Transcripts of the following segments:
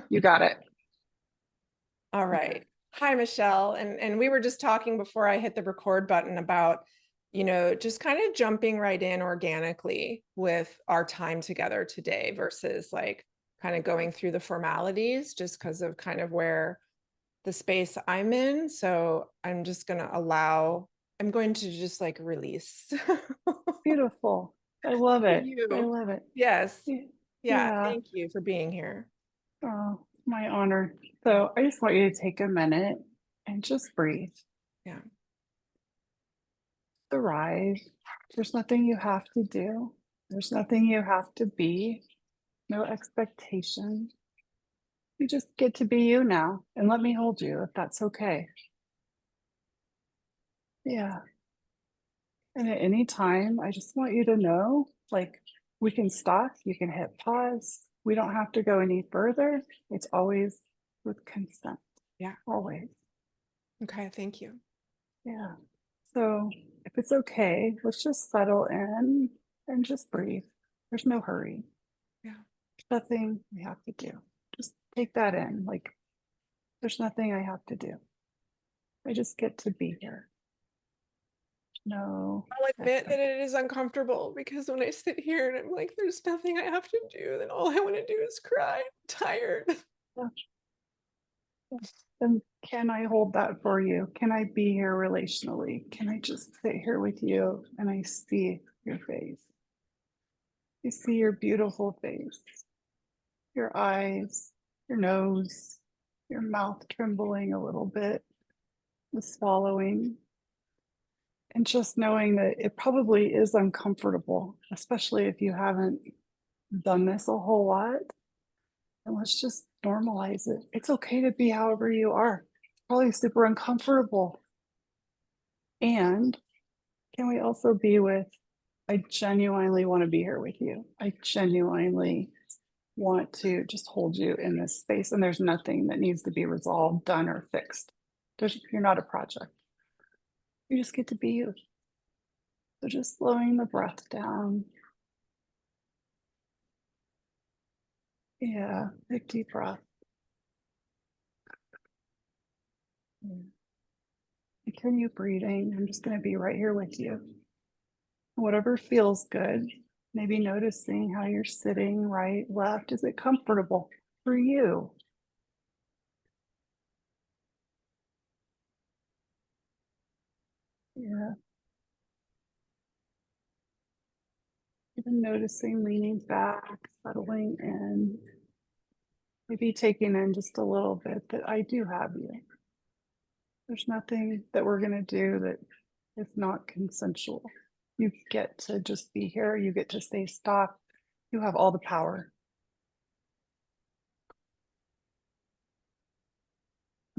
You got it. All Okay. right. Hi, Michelle. And we were just talking before I hit the record button about, just kind of jumping right in organically with our time together today versus like kind of going through the formalities just because of kind of where the space I'm in. So I'm going to just like release. Beautiful. I love it. I You. love it. Yes. Yeah. Yeah. Thank you for being here. Oh, my honor. So I just want you to take a minute and just breathe. Yeah. Arrive. There's nothing you have to do. There's nothing you have to be. No expectation. You just get to be you now and let me hold you if that's okay. Yeah. And at any time, I just want you to know like we can stop, you can hit pause. We don't have to go any further. It's always with consent. Yeah. Always. Okay. Thank you. Yeah. So if it's okay, let's just settle in and just breathe. There's no hurry. Yeah. There's nothing we have to do. Just take that in. Like there's nothing I have to do. I just get to be here. No I'll admit that expectation. it is uncomfortable because when I sit here and I'm like, there's nothing I have to do, then all I want to do is cry. I'm tired. Then can I hold that for you? Can I be here relationally? Can I just sit here with you and I see your face? I see your beautiful face, your eyes, your nose, your mouth trembling a little bit, the swallowing, and just knowing that it probably is uncomfortable, especially if you haven't done this a whole lot. And let's just normalize it. It's okay to be however you are. It's probably super uncomfortable. And can we also be with, I genuinely want to be here with you. I genuinely want to just hold you in this space. And there's nothing that needs to be resolved, done, or fixed. You're not a project. You just get to be you. So just slowing the breath down. Yeah, big deep breath. Yeah. Continue breathing. I'm just going to be right here with you. Whatever feels good. Maybe noticing how you're sitting, right, left. Is it comfortable for you? Yeah. Even noticing leaning back, settling in, maybe taking in just a little bit that I do have you. There's nothing that we're going to do that is not consensual. You get to just be here. You get to stay stopped. You have all the power.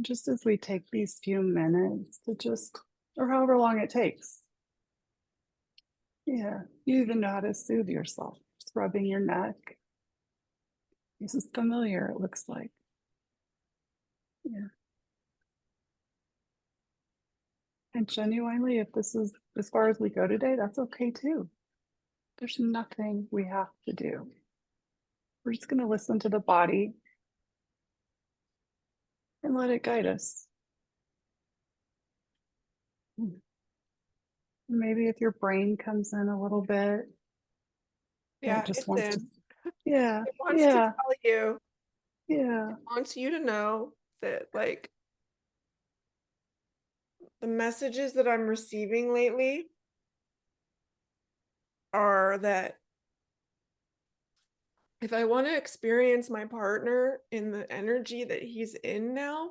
Just as we take these few minutes to just, or however long it takes. Yeah, you even know how to soothe yourself. Just rubbing your neck. This is familiar, it looks like. Yeah. And genuinely, if this is as far as we go today, that's okay too. There's nothing we have to do. We're just going to listen to the body and let it guide us. Maybe if your brain comes in a little bit, it Yeah, just it's wants to, in. yeah, It wants to yeah, tell you, yeah. it wants you to know that like the messages that I'm receiving lately are that if I want to experience my partner in the energy that he's in now,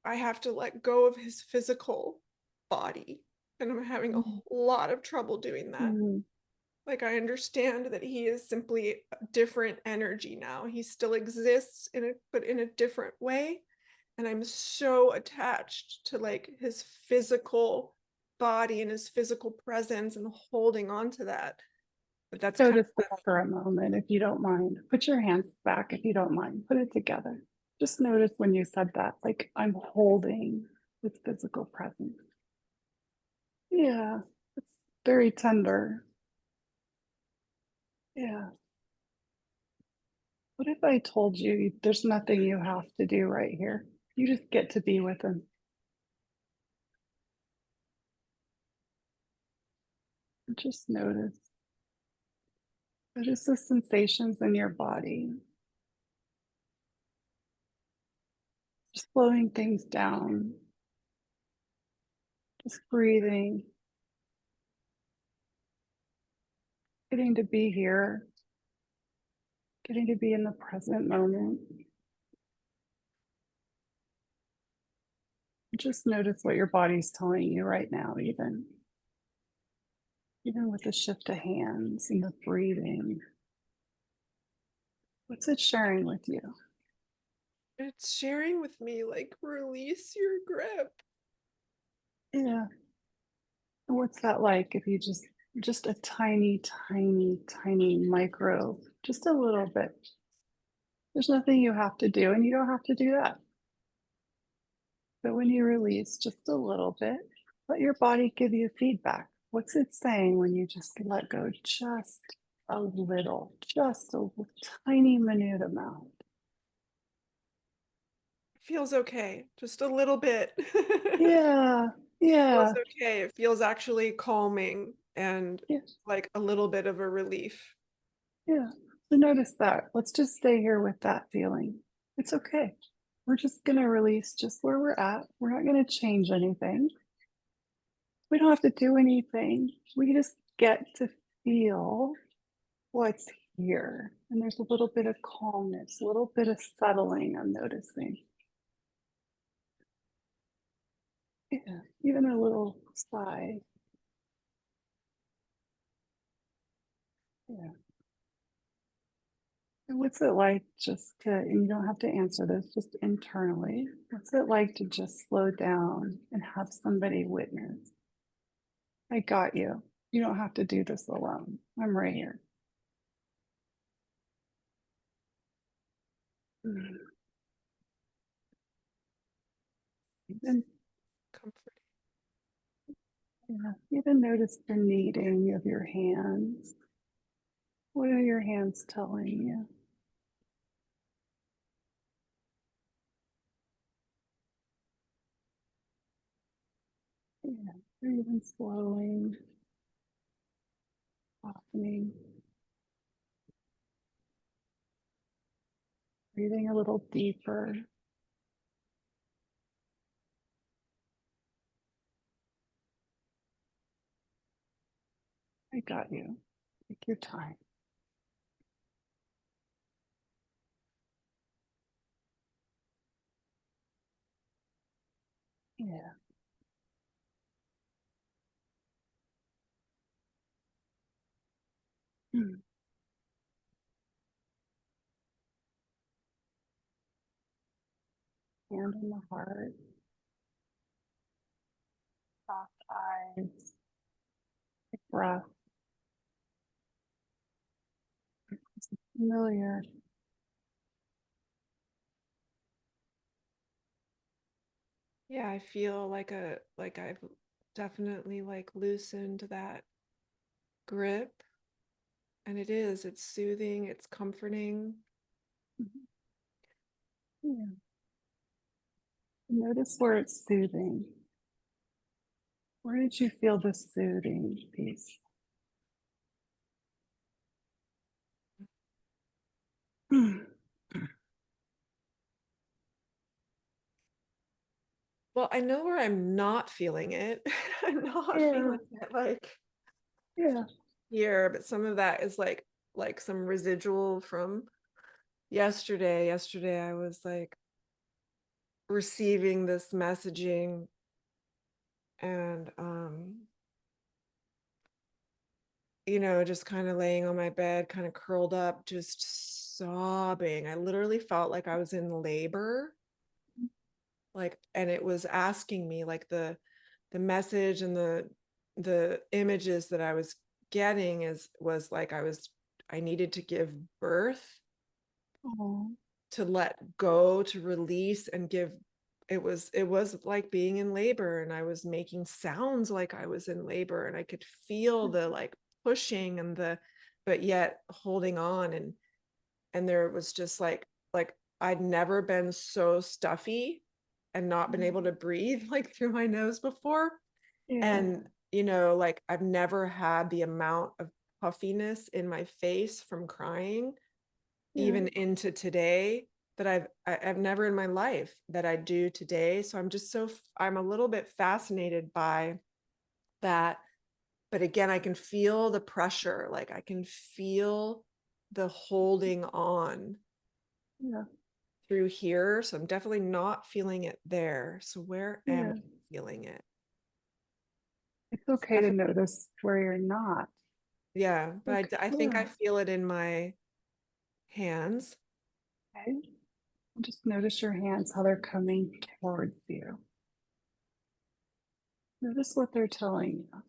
I have to let go of his physical body. And I'm having a lot of trouble doing that. Mm-hmm. Like, I understand that he is simply a different energy now. He still exists but in a different way. And I'm so attached to like his physical body and his physical presence and holding on to that. But that's kind Notice of this for a moment, if you don't mind. Put your hands back if you don't mind. Put it together. Just notice when you said that, like I'm holding with physical presence. Yeah, it's very tender. Yeah. What if I told you there's nothing you have to do right here? You just get to be with him. Just notice. Notice the sensations in your body. Just slowing things down. Just breathing. Getting to be here. Getting to be in the present moment. Just notice what your body's telling you right now, even with the shift of hands and the breathing. What's it sharing with you? It's sharing with me, like, release your grip. Yeah. And what's that like if you just a tiny, tiny, tiny micro, just a little bit. There's nothing you have to do, and you don't have to do that. But when you release just a little bit, let your body give you feedback. What's it saying when you just let go just a little, just a tiny minute amount? Feels okay, just a little bit. Yeah, Feels yeah, okay. It feels actually calming and yeah, like a little bit of a relief. yeah. So notice that. Let's just stay here with that feeling. It's okay. We're just going to release just where we're at. We're not going to change anything. We don't have to do anything. We just get to feel what's here. And there's a little bit of calmness, a little bit of settling I'm noticing. Yeah, even a little sigh. Yeah. And what's it like just to, and you don't have to answer this, just internally, what's it like to just slow down and have somebody witness? I got you. You don't have to do this alone. I'm right here. Mm. And Comforting. yeah, even notice the kneading of your hands. What are your hands telling you? Yeah, breathing slowly, softening, breathing a little deeper. I got you. Take your time. Yeah. Mm. Hand on the heart, soft eyes, breath, familiar. Yeah, I feel like I've definitely like loosened that grip, and it's soothing, it's comforting. Mhm. Yeah. Notice where it's soothing. Where did you feel the soothing piece? Mm. Well, I know where I'm not feeling it. I'm not Yeah, feeling it like yeah. here, but some of that is like some residual from yesterday. Yesterday I was like receiving this messaging and just kind of laying on my bed, kind of curled up, just sobbing. I literally felt like I was in labor, like, and it was asking me, like, the message and the images that I was getting was like I needed to give birth, Oh, to let go, to release and give. It was like being in labor, and I was making sounds like I was in labor, and I could feel the like pushing and the, but yet holding on. And there was just like I'd never been so stuffy and not been able to breathe like through my nose before. Yeah. And, you know, like I've never had the amount of puffiness in my face from crying, Yeah. even into today, that I've never in my life that I do today. So I'm just I'm a little bit fascinated by that. But again, I can feel the pressure, like I can feel the holding on Yeah. through here. So I'm definitely not feeling it there. So where am Yeah. I feeling it? It's okay to Definitely, notice where you're not. yeah, but Okay. I think I Yeah. feel it in my hands. Okay. Just notice your hands, how they're coming towards you. Notice what they're telling you.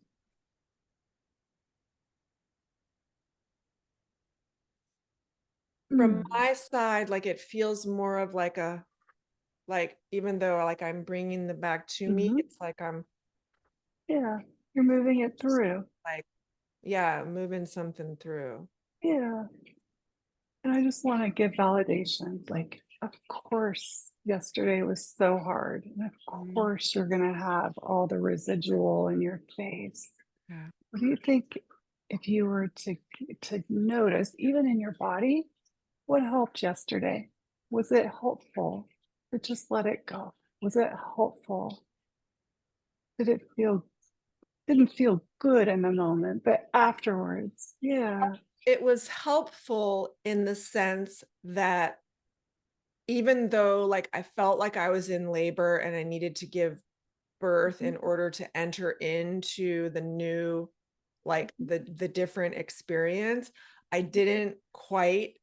From Mm. my side, like it feels more of like like even though like I'm bringing the back to me, Hmm. it's like I'm Yeah. You're moving it just through. like, yeah, moving something through. Yeah. And I just want to give validation. Like, of course, yesterday was so hard. And of Mhm. course, you're going to have all the residual in your face. Yeah. What do you think if you were to notice, even in your body, what helped yesterday? Was it helpful to just let it go? Was it helpful? Did it feel didn't feel good in the moment, but afterwards? Yeah. It was helpful in the sense that even though like I felt like I was in labor and I needed to give birth Mhm, in order to enter into the new, like mhm. the different experience, I didn't quite,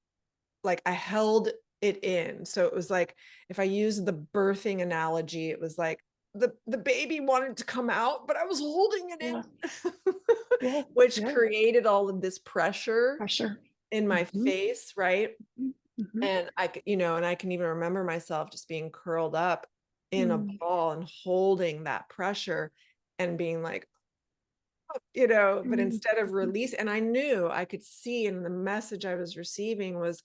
like I held it in. So it was like if I use the birthing analogy, it was like the baby wanted to come out, but I was holding it Yeah. in, Yeah. which Yeah. created all of this pressure Pressure. in my Mhm, face, right? mhm, mhm. And you know, and I can even remember myself just being curled up in a Mm, ball and holding that pressure and being like, you know, but mm, instead of mhm, release, and I knew I could see, and the message I was receiving was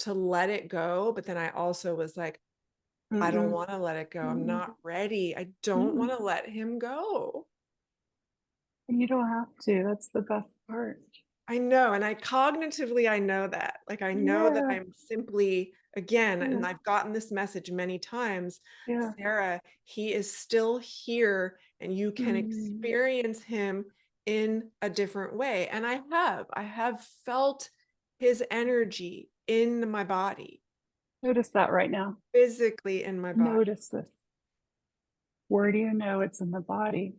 to let it go. But then I also was like, I don't mm-mm, want to let it go. I'm mm-mm, not ready. I don't mm-mm. want to let him go. And you don't have to. That's the best part. I know, and I cognitively, I know that. Like, I know that Yeah. I'm simply, again, Yeah. and I've gotten this message many times, Yeah. Sarah, he is still here and you can Mm. experience him in a different way. And I have felt his energy in my body, Notice that right now. physically in my body. Notice this. Where do you know it's in the body?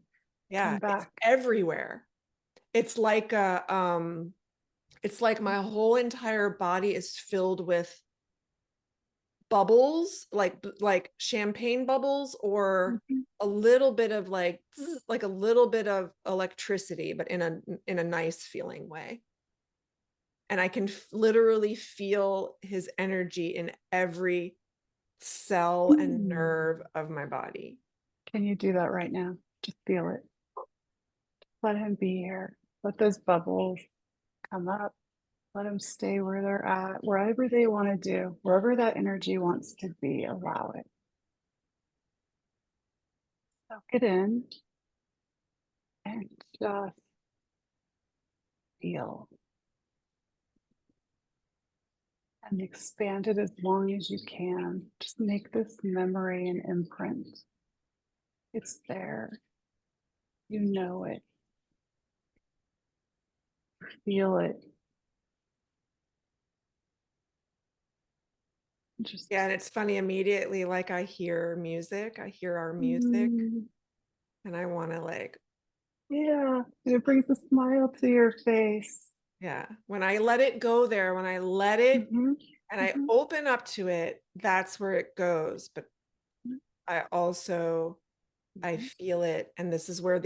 Yeah, Come it's back. everywhere. It's like it's like my whole entire body is filled with bubbles, like champagne bubbles, or Mhm. a little bit of like like a little bit of electricity, but in a nice feeling way. And I can literally feel his energy in every cell and Mm. nerve of my body. Can you do that right now? Just feel it. Let him be here. Let those bubbles come up. Let them stay where they're at, wherever they want to do, wherever that energy wants to be, allow it. Soak it in and just feel and expand it as long as you can. Just make this memory an imprint. It's there. You know it. Feel it. Just, Yeah, and it's funny, immediately, like I hear music, I hear our music, mm, and I want to like, yeah. And it brings a smile to your face. yeah, when I let it go there, when I let it Hmm. and I Hmm. open up to it, that's where it goes. But I also, I Hmm. feel it, and this is where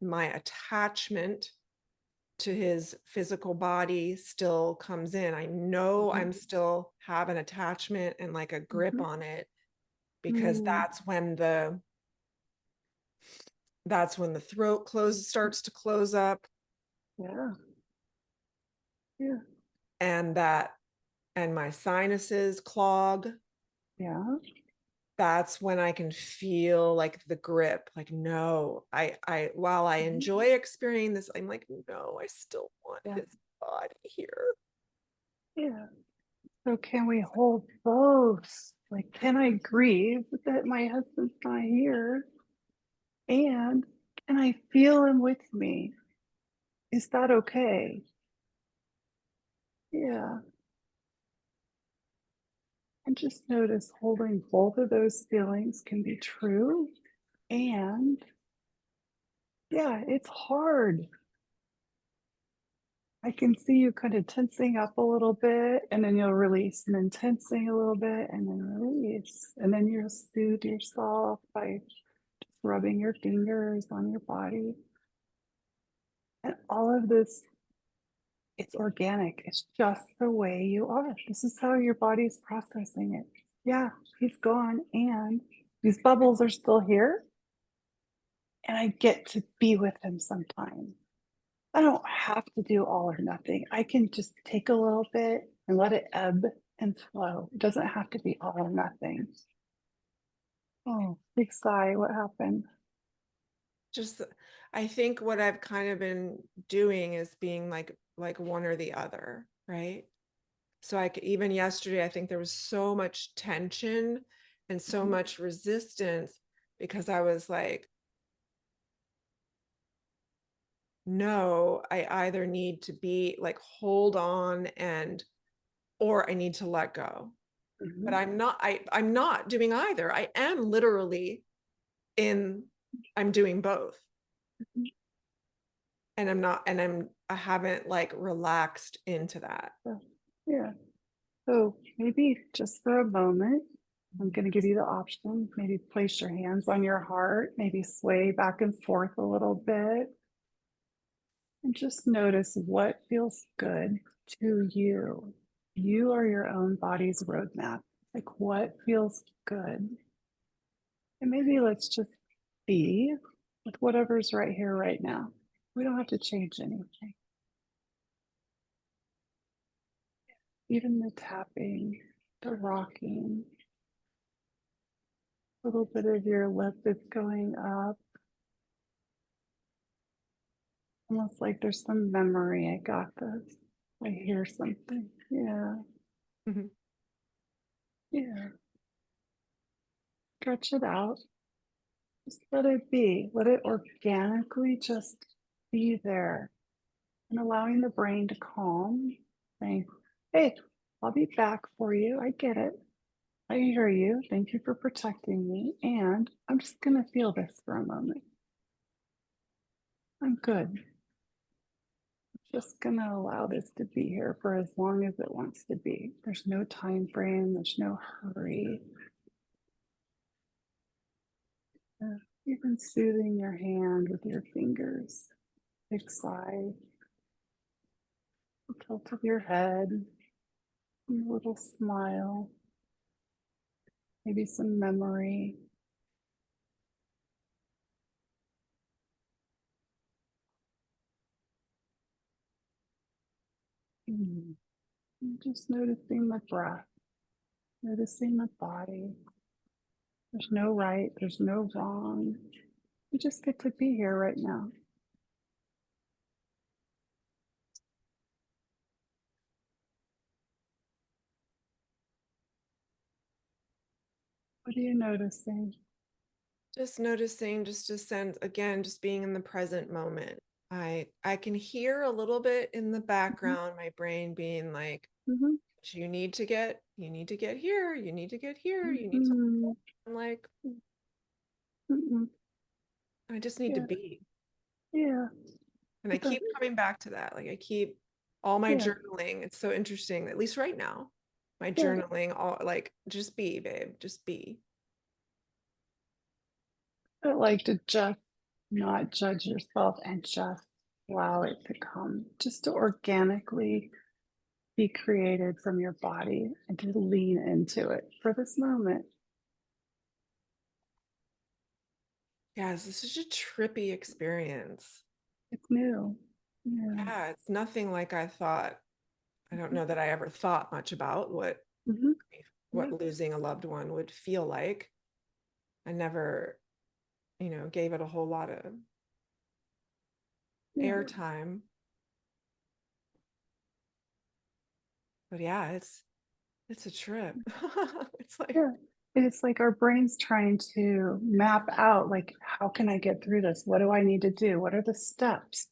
my attachment to his physical body still comes in. I know Hmm. I'm still have an attachment and like a grip Hmm. on it, because Mm, that's when the throat starts to close up, yeah. Yeah. and that and my sinuses clog, Yeah. that's when I can feel like the grip, like, no, while I enjoy experiencing this, I'm like, no, I still want Yeah. his body here. Yeah. So can we hold both? Like, can I grieve that my husband's not here? And can I feel him with me? Is that okay? Yeah. And just notice holding both of those feelings can be true. And yeah, it's hard. I can see you kind of tensing up a little bit, and then you'll release, and then tensing a little bit, and then release. And then you'll soothe yourself by just rubbing your fingers on your body. And all of this, it's organic. It's just the way you are. This is how your body's processing it. Yeah, he's gone, and these bubbles are still here, and I get to be with him sometimes. I don't have to do all or nothing. I can just take a little bit and let it ebb and flow. It doesn't have to be all or nothing. Oh, big sigh. What happened? Just, I think what I've kind of been doing is being like one or the other, right? So even yesterday, I think there was so much tension and so Mhm. much resistance because I was like, no, I either need to be like hold on and or I need to let go. But Mhm. I'm not doing either. I am literally in I'm doing both. And I haven't like relaxed into that. So, yeah. So maybe just for a moment, I'm going to give you the option. Maybe place your hands on your heart, maybe sway back and forth a little bit, and just notice what feels good to you. You are your own body's roadmap. Like what feels good. And maybe let's just be with whatever's right here, right now. We don't have to change anything. Even the tapping, the rocking, a little bit of your lip is going up, almost like there's some memory. I got this. I hear something. Yeah, Mhm. yeah. Stretch it out. Just let it be. Let it organically just be there and allowing the brain to calm, saying, hey, I'll be back for you. I get it. I hear you. Thank you for protecting me. And I'm just going to feel this for a moment. I'm good. Just going to allow this to be here for as long as it wants to be. There's no time frame, there's no hurry. Even soothing your hand with your fingers. Big sigh, a tilt of your head, a little smile, maybe some memory. Mm. Just noticing the breath, noticing the body. There's no right, there's no wrong. You just get to be here right now. What are you noticing? Just noticing, just a sense, again, just being in the present moment. I can hear a little bit in the Mhm. background, my brain being like, Mhm. you need to get here, you need to get here, you need to. Mhm. I'm like, Mhm. I just need to Yeah, be. yeah, And I but keep coming back to that. Like I keep all my yeah, journaling. It's so interesting, at least right now. My yeah. journaling, all like, just be, babe, just be. I like to just not judge yourself and just allow it to come, just to organically be created from your body and to lean into it for this moment. Yes, this is a trippy experience. It's new. Yeah. Yeah, it's nothing like I thought I don't know that I ever thought much about Mhm. what Yeah, losing a loved one would feel like. I never, gave it a whole lot of yeah, airtime. But yeah, it's a trip. It's like, yeah. And it's like our brain's trying to map out, like, how can I get through this? What do I need to do? What are the steps?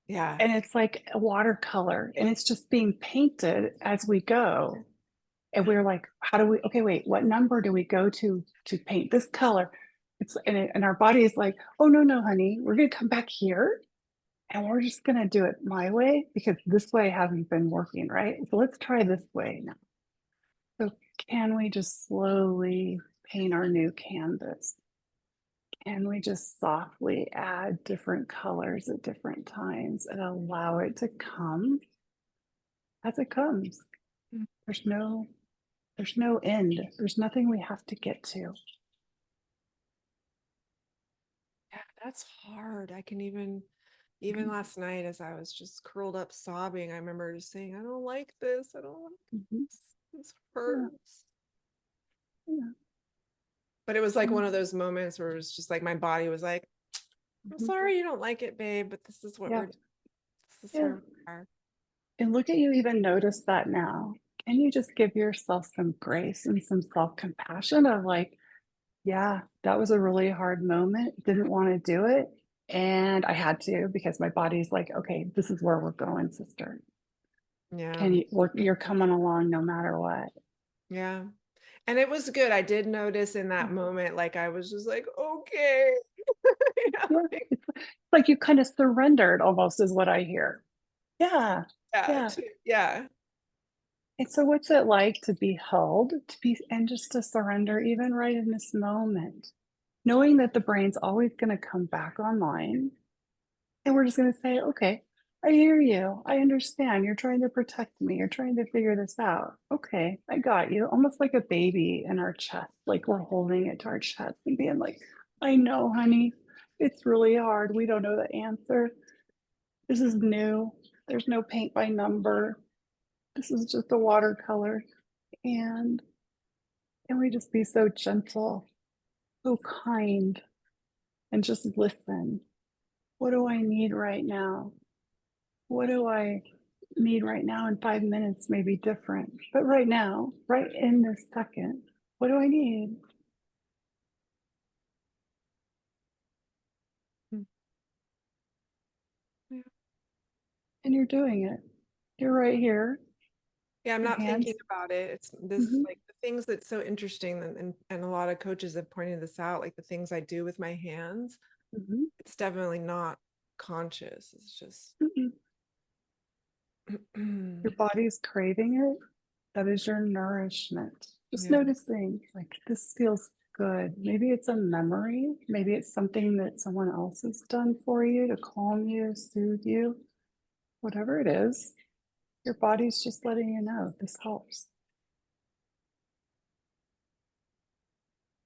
yeah. And it's like a watercolor, and it's just being painted as we go. And we're like, how do we, okay, wait, what number do we go to paint this color? And our body is like, oh, no, no, honey, we're going to come back here and we're just going to do it my way because this way hasn't been working, right? So let's try this way now. So can we just slowly paint our new canvas? Can we just softly add different colors at different times and allow it to come as it comes? Mm. There's no there's no end. There's nothing we have to get to. Yeah, that's hard. I can even last night as I was just curled up sobbing, I remember just saying, I don't like this. I don't like Mhm. this. This Yeah, hurts. yeah. But it was like And, one of those moments where it was just like my body was like, I'm mhm. sorry you don't like it, babe, but this is what Yeah, we're doing. This is yeah. where we are. And look at you even notice that now. Can you just give yourself some grace and some self-compassion of like, yeah, that was a really hard moment. Didn't want to do it. And I had to because my body's like, okay, this is where we're going, sister. Yeah. Can you work? You're coming along no matter what. Yeah. And it was good. I did notice in that moment, like I was just like, okay. Yeah, Like, it's like you kind of surrendered almost is what I hear. Yeah, yeah, yeah. yeah. And so what's it like to be held, to be and just to surrender even right in this moment, knowing that the brain's always going to come back online and we're just going to say, okay, I hear you. I understand. You're trying to protect me. You're trying to figure this out. Okay, I got you. Almost like a baby in our chest, like we're holding it to our chest and being like, I know, honey, it's really hard. We don't know the answer. This is new. There's no paint by number. This is just a watercolor. And can we just be so gentle, so kind, and just listen? What do I need right now? What do I need right now in 5 minutes may be different. But right now, right in this second, what do I need? Mm. Yeah. And you're doing it. You're right here. Yeah, I'm Your not thinking hands. about it. It's this Hmm. like the things that's so interesting and a lot of coaches have pointed this out, like the things I do with my hands, Hmm. it's definitely not conscious. It's just Hmm. Your body's craving it. That is your nourishment. Just yeah. noticing, like, this feels good. Maybe it's a memory. Maybe it's something that someone else has done for you to calm you, soothe you. Whatever it is, your body's just letting you know this helps.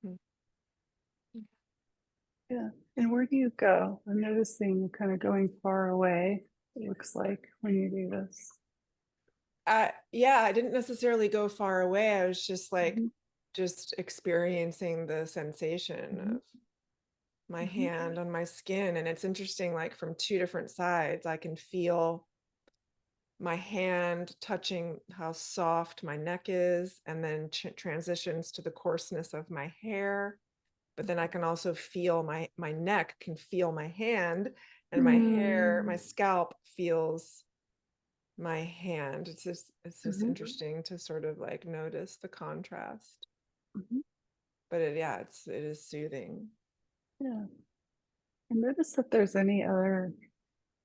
Mm. Yeah. And where do you go? I'm noticing you kind of going far away, it looks like, when you do this. Yeah, I didn't necessarily go far away. I was just like Hmm. just experiencing the sensation Hmm. of my Hmm. hand on my skin. And it's interesting, like from two different sides, I can feel my hand touching how soft my neck is, and then transitions to the coarseness of my hair. But then I can also feel my neck can feel my hand, and my hair, my Mm. scalp feels my hand. It's just Hmm. interesting to sort of like notice the contrast. Hmm. But yeah, it is soothing. Yeah. And notice if there's any other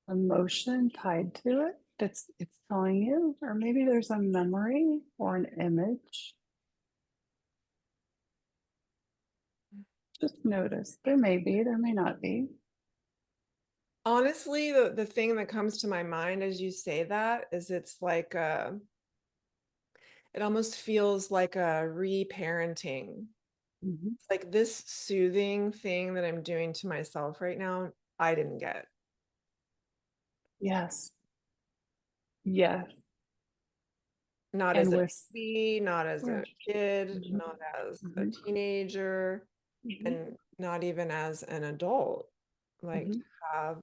emotion tied to it that's it's telling you, or maybe there's a memory or an image. Just notice. There may be, there may not be. Honestly, the thing that comes to my mind as you say that is it's like it almost feels like a reparenting. Hmm. It's like this soothing thing that I'm doing to myself right now, I didn't get. Yes. Yes. not as And a with, baby, not as yeah. a kid, Mhm, not as a mhm, teenager, mhm, and not even as an adult. Like to mhm. have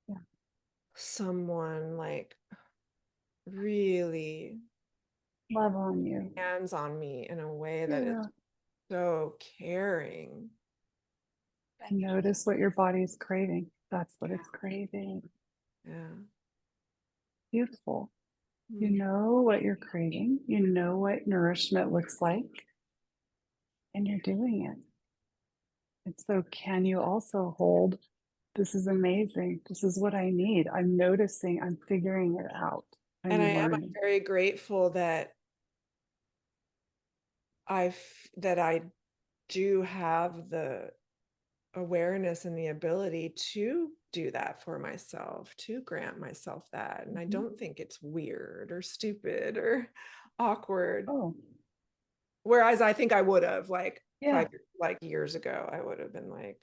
Yeah. someone like really Love on you. hands on me in a way that is Yeah. so caring. And notice what your body's craving. That's what it's craving. Yeah. Beautiful. You Mm. know what you're craving. You know what nourishment looks like, and you're doing it. And so, can you also hold, this is amazing. This is what I need. I'm noticing, I'm figuring it out. And I'm I'm learning. very grateful that I do have the awareness and the ability to do that for myself, to grant myself that. And I Mhm. don't think it's weird or stupid or awkward. Oh, Whereas I think I would have like yeah. five like years ago, I would have been like,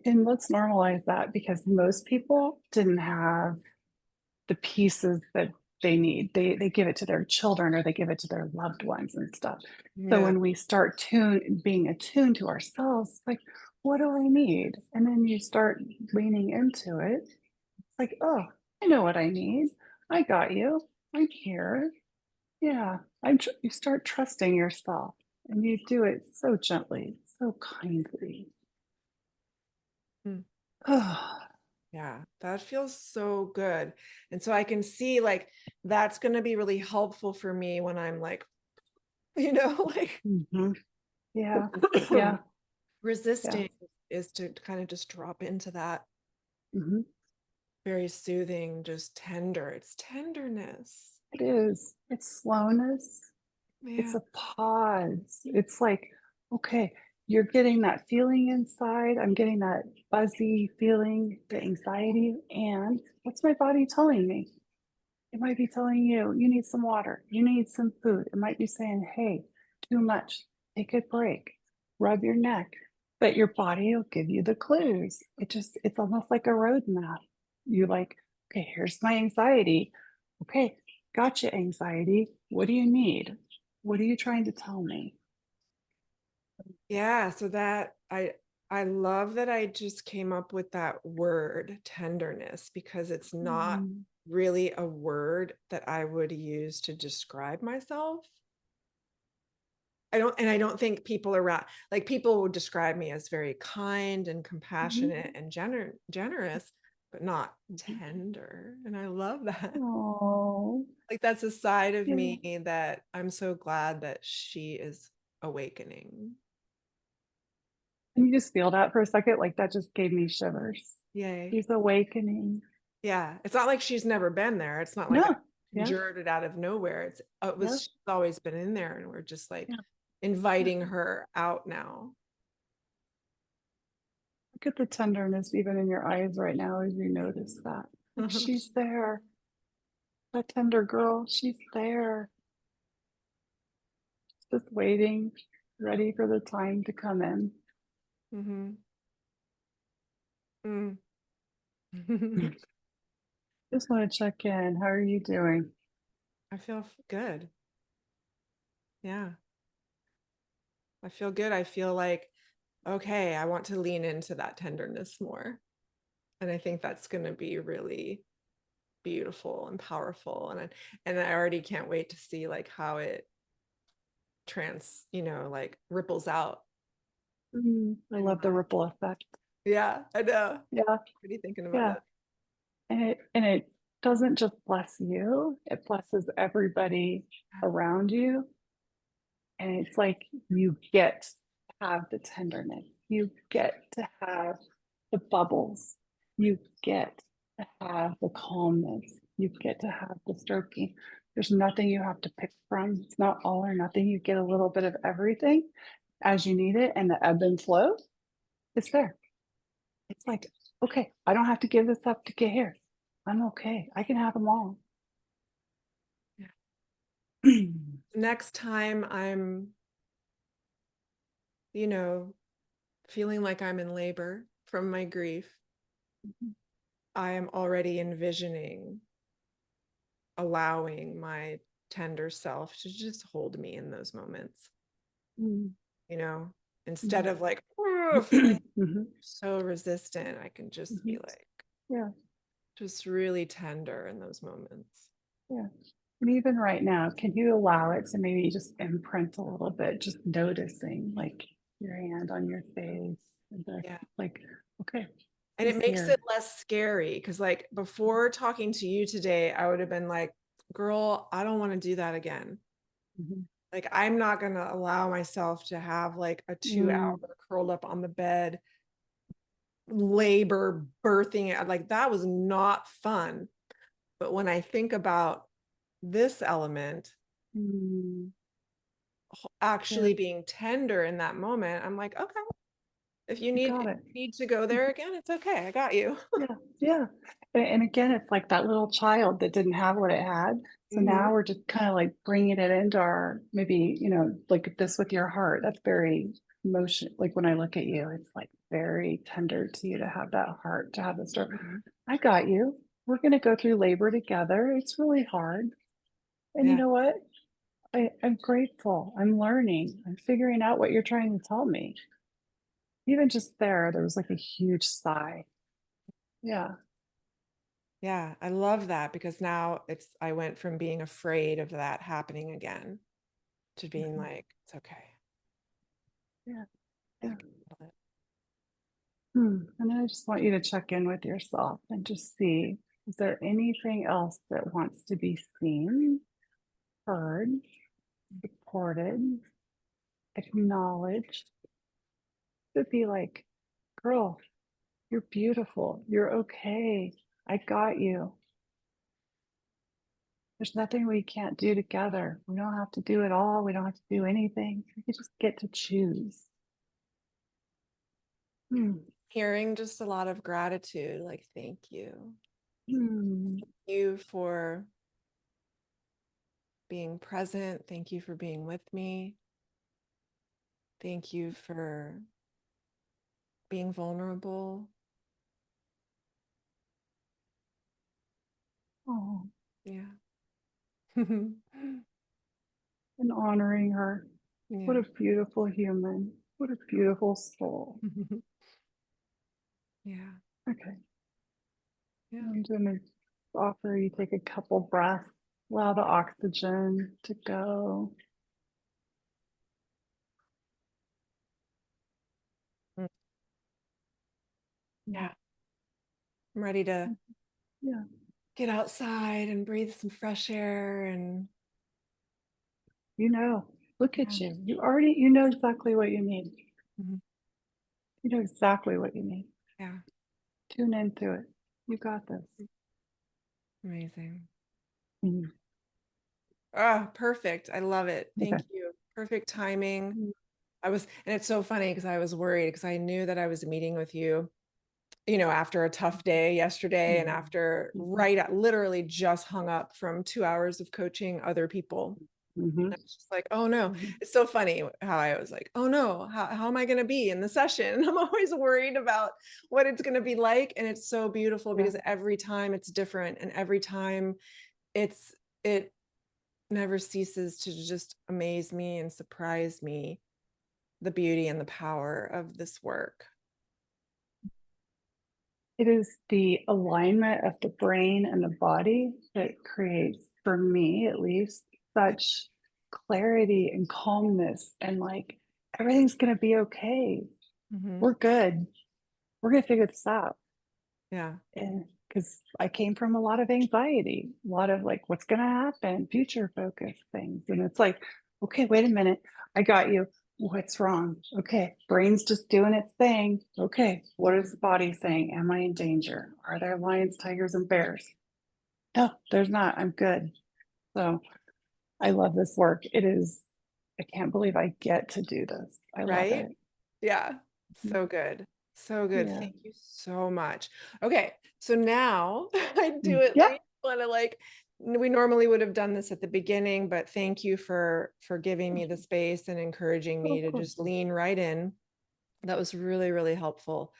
And let's normalize that because most people didn't have the pieces that they need. They give it to their children or they give it to their loved ones and stuff. So yeah, when we start being attuned to ourselves, it's like, what do I need? And then you start leaning into it. It's like, oh, I know what I need. I got you. I'm here. Yeah. You start trusting yourself and you do it so gently, so kindly. mm, Oh, yeah, that feels so good. And so I can see like that's going to be really helpful for me when I'm like, like mhm. Yeah. Yeah. Yeah. resisting is to kind of just drop into that Mhm. very soothing, just tender. It's tenderness. It is. It's slowness. It's Yeah. a pause. It's like, okay, you're getting that feeling inside. I'm getting that fuzzy feeling, the anxiety. And what's my body telling me? It might be telling you, you need some water, you need some food. It might be saying, hey, too much, take a break, rub your neck. But your body will give you the clues. It's almost like a roadmap. You like, okay, here's my anxiety. Okay, gotcha, anxiety. What do you need? What are you trying to tell me? Yeah, so that I love that I just came up with that word tenderness because it's not Mm, really a word that I would use to describe myself. I don't think people around like people would describe me as very kind and mhm, compassionate and generous, but not mhm. tender. And I love that. Oh, Like that's a side of yeah. me that I'm so glad that she is awakening. Can you just feel that for a second? Like that just gave me shivers. Yay. He's awakening. Yeah. It's not like she's never been there. It's not like I No. Yeah. conjured it out of nowhere. It Yeah. was she's always been in there and we're just like Yeah. Yeah. inviting her out now. Look at the tenderness even in your eyes right now as you notice that. Like she's there. That tender girl, she's there. Just waiting, ready for the time to come in. Mm-hmm. Mm. Just want to check in. How are you doing? I feel good. Yeah. I feel good. I feel like, okay, I want to lean into that tenderness more. And I think that's going to be really beautiful and powerful. And I already can't wait to see like how it like ripples out. I love the ripple effect. Yeah, I know. Yeah. What are you thinking about Yeah. that? And it doesn't just bless you, it blesses everybody around you. And it's like you get to have the tenderness, you get to have the bubbles, you get to have the calmness, you get to have the stroking. There's nothing you have to pick from. It's not all or nothing. You get a little bit of everything as you need it, and the ebb and flow is there. It's like, okay, I don't have to give this up to get here. I'm okay. I can have them all. Yeah. Next time I'm, you know, feeling like I'm in labor from my grief, I am already envisioning allowing my tender self to just hold me in those moments, Mm, instead mhm. of like, "Oh, feeling Mhm, so resistant." I can just be mhm. like, Yeah, just really tender in those moments. yeah. And even right now, can you allow it to maybe just imprint a little bit, just noticing like your hand on your face and Yeah. like, okay, And it he's makes it here. less scary because, like, before talking to you today, I would have been like, girl, I don't want to do that again. Mhm. Like, I'm not going to allow myself to have like a 2 hour Mm, curled up on the bed, labor, birthing it. Like, that was not fun. But when I think about this element mm, yeah, actually being tender in that moment, I'm like, okay, if you you got it. need to go there again, it's okay. I got you. Yeah, yeah. And again, it's like that little child that didn't have what it had. So Mhm. now we're just kind of like bringing it into our maybe, like this with your heart. That's very emotion. Like when I look at you, it's like very tender to you to have that heart, to have the story. Mhm. I got you. We're going to go through labor together. It's really hard. And you Yeah. know what? I'm grateful. I'm learning. I'm figuring out what you're trying to tell me. Even just there was like a huge sigh. Yeah. Yeah, I love that because now I went from being afraid of that happening again to being Mhm. like, it's okay. Yeah. I Yeah. can handle it. And I just want you to check in with yourself and just see, is there anything else that wants to be seen, heard, supported, acknowledged? To be like, girl, you're beautiful. You're okay. I got you. There's nothing we can't do together. We don't have to do it all. We don't have to do anything. We just get to choose. Hmm. Hearing just a lot of gratitude, like, thank you. Hmm. You for being present. Thank you for being with me. Thank you for being vulnerable. Oh, Yeah. and honoring her. What Yeah. a beautiful human. What a beautiful soul. Yeah. Okay. Yeah. I'm going to offer you take a couple breaths, allow the oxygen to go. Mm. Yeah. Yeah. I'm ready to Yeah. get outside and breathe some fresh air and You know, look yeah. at you. You know exactly what you need. Mhm. You know exactly what you need. Yeah. Tune into it. You got this. Amazing. Mhm. Ah, perfect. I love it. Okay. Thank you. Perfect timing. Mm, And it's so funny because I was worried because I knew that I was meeting with you, after a tough day yesterday and mhm, after mhm, right at literally just hung up from 2 hours of coaching other people. mhm, I was just like, oh no. mhm. It's so funny how I was like, oh no, how am I going to be in the session? I'm always worried about what it's going to be like. And it's so beautiful Yeah. because every time it's different and every time it never ceases to just amaze me and surprise me, the beauty and the power of this work. It is the alignment of the brain and the body that creates, for me at least, such clarity and calmness and like everything's going to be okay. Mhm. We're good. We're going to figure this out. Yeah. And because I came from a lot of anxiety, a lot of like, what's going to happen, future focus things. And it's like, okay, wait a minute. I got you. What's wrong? Okay, brain's just doing its thing. Okay, what is the body saying? Am I in danger? Are there lions, tigers, and bears? No, there's not. I'm good. So I love this work. It is, I can't believe I get to do this. I love Right? it. Yeah. So good. So good. Yeah. Thank you so much. Okay. So now I do Mm. at Yeah. least want to we normally would have done this at the beginning, but thank you for giving me the space and encouraging Oh, me of to course. just lean right in. That was really, really helpful.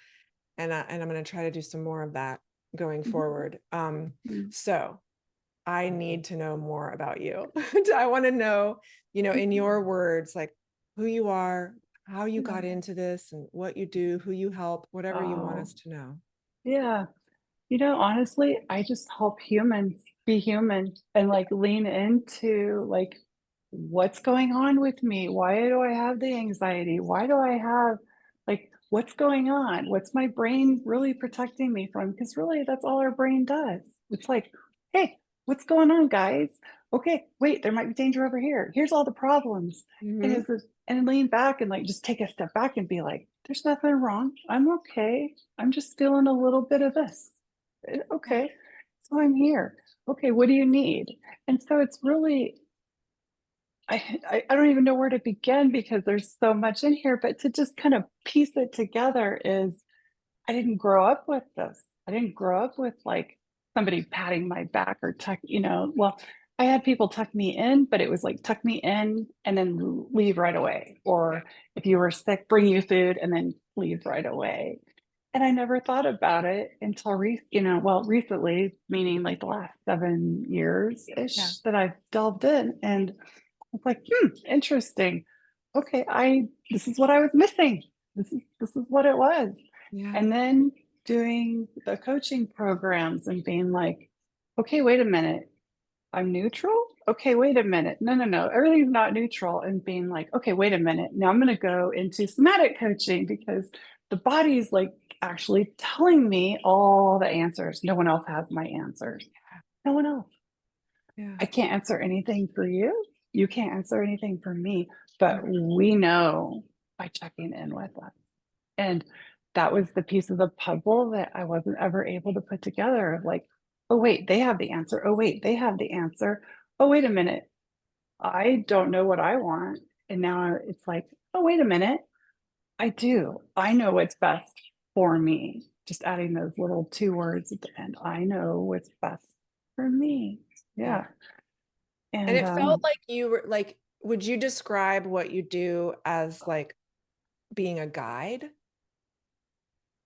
And I'm going to try to do some more of that going Mhm. forward. Mm. So I need to know more about you. I want to know, in your words, like who you are, how you Yeah. got into this and what you do, who you help, whatever you want Oh, us to know. yeah. Honestly, I just help humans be human and like lean into like what's going on with me? Why do I have the anxiety? Why do I have like what's going on? What's my brain really protecting me from? Because really that's all our brain does. It's like, hey, what's going on, guys? Okay, wait, there might be danger over here. Here's all the problems. And Hmm. is this and lean back and like just take a step back and be like, there's nothing wrong. I'm okay. I'm just feeling a little bit of this. Okay, so I'm here. Okay, what do you need? And so it's really, I don't even know where to begin because there's so much in here, but to just kind of piece it together is I didn't grow up with this. I didn't grow up with like somebody patting my back or well, I had people tuck me in, but it was like tuck me in and then leave right away. Yeah. Or if you were sick, bring you food and then leave right away. And I never thought about it until recently, meaning like the last 7 years Yeah. ish that I've delved in. And it's like, interesting. Okay, I this is what I was missing. This is what it was. Yeah. And then doing the coaching programs and being like, okay, wait a minute. I'm neutral? Okay, wait a minute. No, no, no. Everything's not neutral. And being like, okay, wait a minute. Now I'm going to go into somatic coaching because the body's like actually telling me all the answers. No one else has my answers. No one else. Yeah. I can't answer anything for you. You can't answer anything for me, Mm. but we know by checking in with us. And that was the piece of the puzzle that I wasn't ever able to put together of like, oh, wait, they have the answer. Oh, wait, they have the answer. Oh, wait a minute. I don't know what I want. And now it's like, oh, wait a minute. I do. I know what's best for me. Just adding those little two words at the end. I know what's best for me. Yeah. Yeah. And And it felt like you were like, would you describe what you do as like being a guide?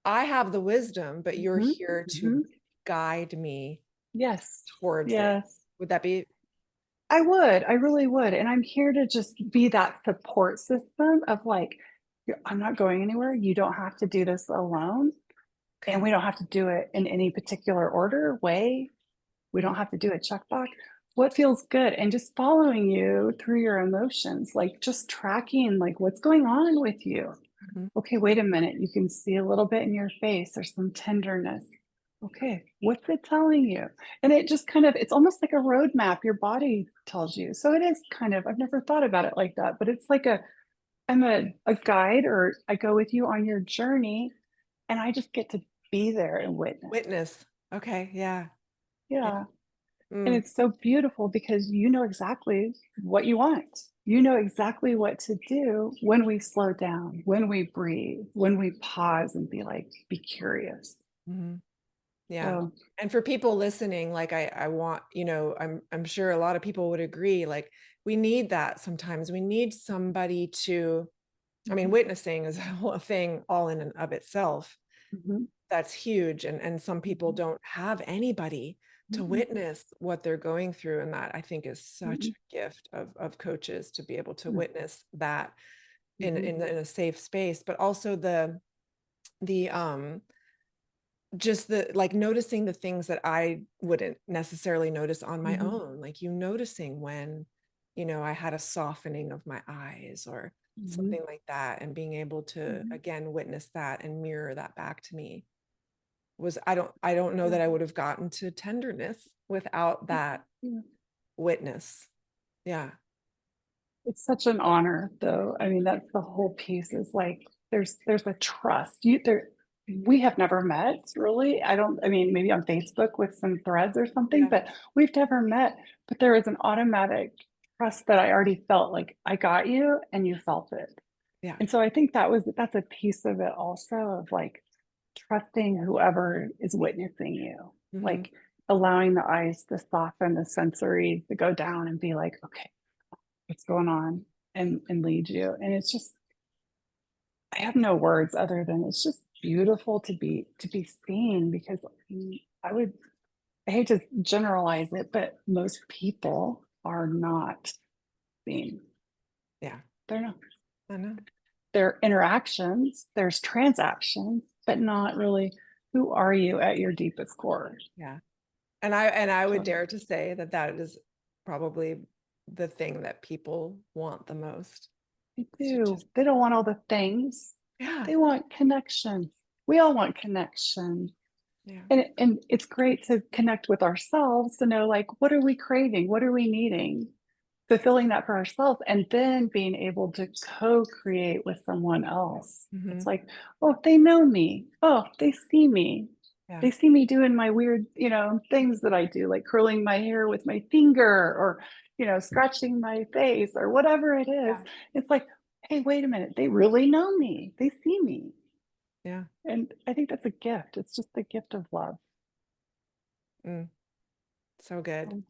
I have the wisdom, but you're mhm, here to mhm. guide me Yes. towards it. Yes. Would that be? I would. I really would. And I'm here to just be that support system of like, I'm not going anywhere. You don't have to do this alone. And Okay. we don't have to do it in any particular order, way. We don't have to do a checkbox. What feels good? And just following you through your emotions, like just tracking like what's going on with you. Mhm. Okay, wait a minute. You can see a little bit in your face. There's some tenderness. Okay, what's it telling you? And it just kind of, it's almost like a roadmap your body tells you. So it is kind of, I've never thought about it like that, but it's like I'm a guide or I go with you on your journey and I just get to be there and witness. Witness. Okay. Yeah. Yeah. Yeah. And Mm. it's so beautiful because you know exactly what you want. You know exactly what to do when we slow down, when we breathe, when we pause and be like, be curious. Mhm. Yeah. So, And for people listening, like I want, I'm sure a lot of people would agree, like we need that sometimes. We need somebody to, I mean, mhm, witnessing is a whole thing all in and of itself. mhm, That's huge. And some people mhm, don't have anybody to mhm, witness what they're going through. And that I think is such mhm, a gift of coaches to be able to mhm, witness that mhm, in a safe space, but also the just the like noticing the things that I wouldn't necessarily notice on my mhm, own, like you noticing when, I had a softening of my eyes or mhm, something like that, and being able to mhm. again witness that and mirror that back to me was I don't know Yeah. that I would have gotten to tenderness without that Yeah. witness. Yeah. It's such an honor, though. I mean, that's the whole piece is like there's a trust. We have never met really. I mean, maybe on Facebook with some threads or something, Yeah. but we've never met. But there is an automatic trust that I already felt like I got you and you felt it. Yeah. And so I think that's a piece of it also of like trusting whoever is witnessing you, Hmm. like allowing the eyes to soften, the sensory to go down and be like, okay, what's going on and lead you. And it's just I have no words other than it's just beautiful to be seen because I would I hate to generalize it, but most people are not seen. Yeah, They're not. I know. There are interactions, there's transactions, but not really who are you at your deepest core. Yeah. And I would So dare to say that that is probably the thing that people want the most. they To do. just, They don't want all the things. yeah, They want connection. We all want connection. yeah. And it's great to connect with ourselves to know like what are we craving? What are we needing? Fulfilling that for ourselves and then being able to co-create with someone else. Hmm. It's like, oh, they know me. Oh, they see me. Yeah. They see me doing my weird, things that I do, like curling my hair with my finger or, scratching my face or whatever it is. Yeah. It's like, hey, wait a minute. They really know me. They see me. Yeah. And I think that's a gift. It's just the gift of love. Mm, so good. Um,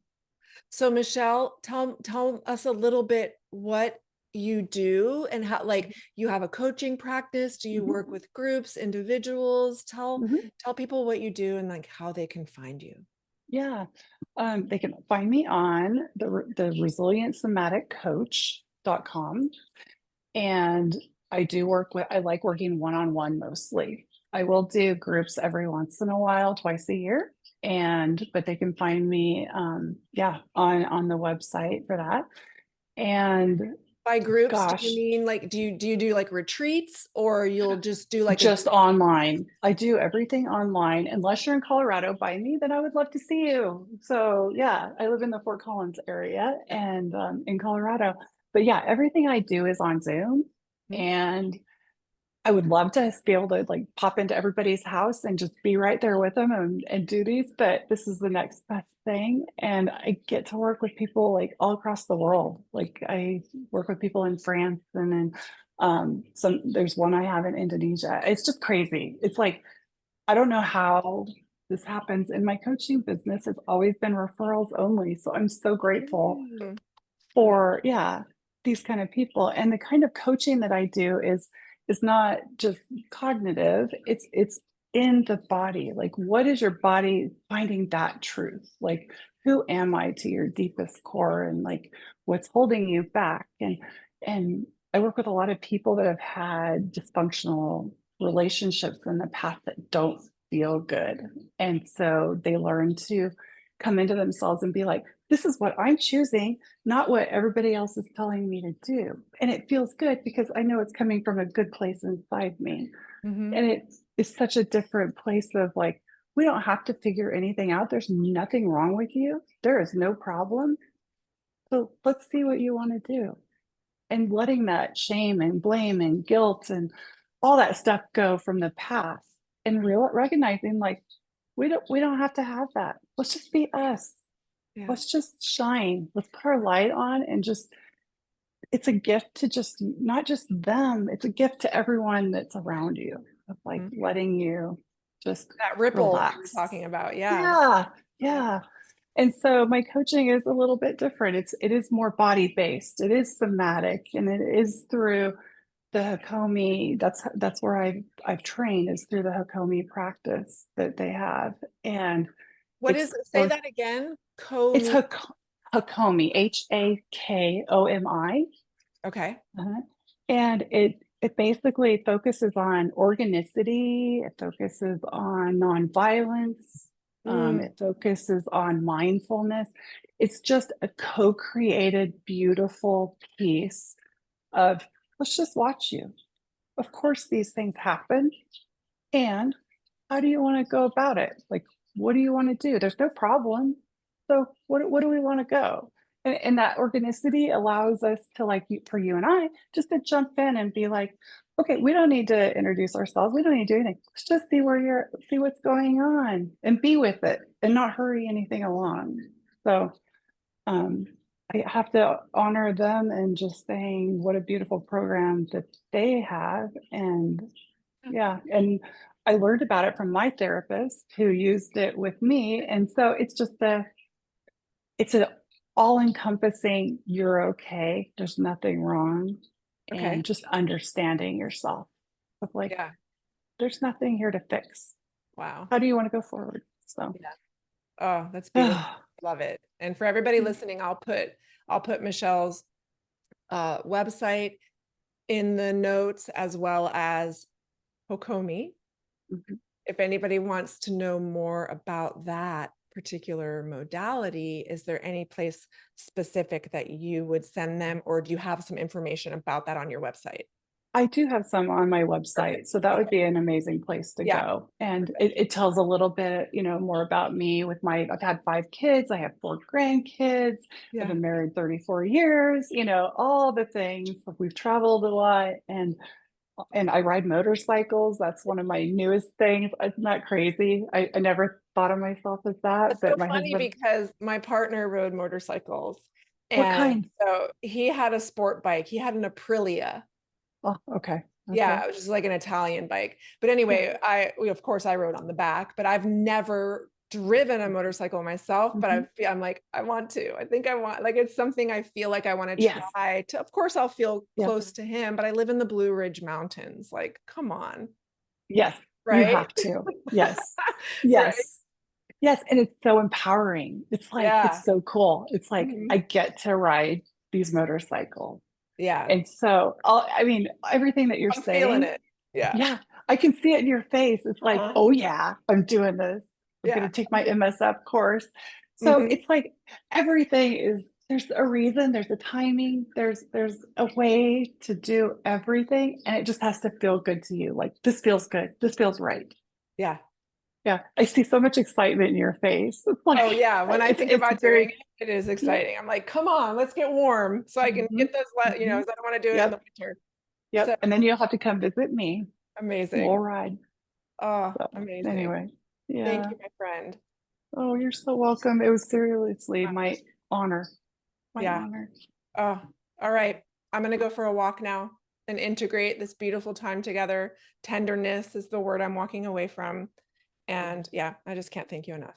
So Michelle, tell us a little bit what you do and how, like, you have a coaching practice. Do you work mhm, with groups, individuals? mhm. Tell people what you do and like how they can find you. Yeah. They can find me on the resilientsomaticcoach.com. And I like working one-on-one mostly. I will do groups every once in a while, twice a year. But they can find me, yeah, on the website for that. And By groups, do you gosh, mean like do you do like retreats or you'll just do like a just group? online. I do everything online. Unless you're in Colorado by me, then I would love to see you. So yeah, I live in the Fort Collins area and in Colorado. But yeah, everything I do is on Zoom. Mhm. And I would love to be able to like pop into everybody's house and just be right there with them and do these, but this is the next best thing. And I get to work with people like all across the world. Like I work with people in France and in there's one I have in Indonesia. It's just crazy. It's like I don't know how this happens in my coaching business. It's always been referrals only. So I'm so grateful Mm. for yeah these kind of people and the kind of coaching that I do is not just cognitive, it's in the body, like what is your body finding that truth, like who am I to your deepest core and like what's holding you back and I work with a lot of people that have had dysfunctional relationships in the past that don't feel good and so they learn to come into themselves and be like this is what I'm choosing, not what everybody else is telling me to do. And it feels good because I know it's coming from a good place inside me. Mhm. And it is such a different place of like, we don't have to figure anything out. There's nothing wrong with you. There is no problem. So let's see what you want to do. And letting that shame and blame and guilt and all that stuff go from the past and recognizing like we don't have to have that. Let's just be us. Yeah. Let's just shine. Let's put our light on and just, it's a gift to just not just them, it's a gift to everyone that's around you of like Mhm. letting you just That ripple that you're relax. talking about. Yeah. Yeah, Yeah. yeah. And so my coaching is a little bit different. It is more body based. It is somatic and it is through the Hakomi. That's where I've trained is through the Hakomi practice that they have. And What it's is it? Say both that again. it's Co-me. Hakomi, Hakomi. Okay. Uh-huh. And it basically focuses on organicity, it focuses on nonviolence, Mm, it focuses on mindfulness. It's just a co-created, beautiful piece of let's just watch you. Of course, these things happen. And how do you want to go about it? Like, what do you want to do? There's no problem. So what do we want to go? And that organicity allows us to like for you and I just to jump in and be like, okay, we don't need to introduce ourselves. We don't need to do anything. Let's just see what's going on and be with it and not hurry anything along. So um I have to honor them and just saying what a beautiful program that they have and yeah, and I learned about it from my therapist who used it with me. And so it's an all-encompassing, you're okay, there's nothing wrong, okay. and just understanding yourself of like, Yeah. there's nothing here to fix. Wow. How do you want to go forward? So Yeah. Oh, that's beautiful. Love it. And for everybody listening, I'll put Michelle's website in the notes, as well as Hokomi. Mhm. If anybody wants to know more about that particular modality, is there any place specific that you would send them, or do you have some information about that on your website? I do have some on my website, Perfect. so that would Okay. be an amazing place to Yeah. go. And Perfect. it tells a little bit, more about me with I've had 5 kids, I have 4 grandkids, I've Yeah. been married 34 years, all the things. We've traveled a lot, and I ride motorcycles. That's one of my newest things. Isn't that crazy? I never thought of myself as that, That's so but my funny husband, because my partner rode motorcycles, what and kind? so he had a sport bike. He had an Aprilia. Oh, okay. Okay. Yeah, it was just like an Italian bike. But Yeah. anyway, of course I rode on the back, but I've never driven a motorcycle myself, but Mhm. I'm like, I want to. I think I want, like, it's something I feel like I want to Yes. try to. Of course I'll feel Yep. close to him, but I live in the Blue Ridge Mountains. Like, come on, Yes. You right? have to. Yes. Right. Yes. Yes. And it's so empowering. It's like, Yeah. it's so cool. It's like, Mhm. I get to ride these motorcycles. Yeah. And so, I mean, everything that you're I'm feeling saying, it. Yeah. yeah, I can see it in your face. It's like, Uh-huh. oh yeah, I'm doing this. I'm going Yeah. to take my MSF course. So Mhm. it's like there's a reason, there's a timing, there's a way to do everything, and it just has to feel good to you. Like this feels good. This feels right. Yeah. Yeah, I see so much excitement in your face. It's like Oh yeah, when I think it's about doing very, it, it is yeah. exciting. I'm like, come on, let's get warm so I can Hmm. get those, Hmm. 'cause I don't want to do it in the Yep, winter. So yep. And then you'll have to come visit me. We'll amazing. ride. Oh, So amazing. anyway, Thank yeah. you, my friend. Oh, you're so welcome. It was seriously my honor. My Yeah. honor. Oh, all right. I'm gonna go for a walk now and integrate this beautiful time together. Tenderness is the word I'm walking away from. And yeah, I just can't thank you enough.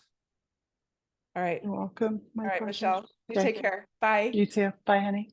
All right. You're welcome. All My right, pleasure. Michelle, you Okay. take care. Bye. You too. Bye, honey.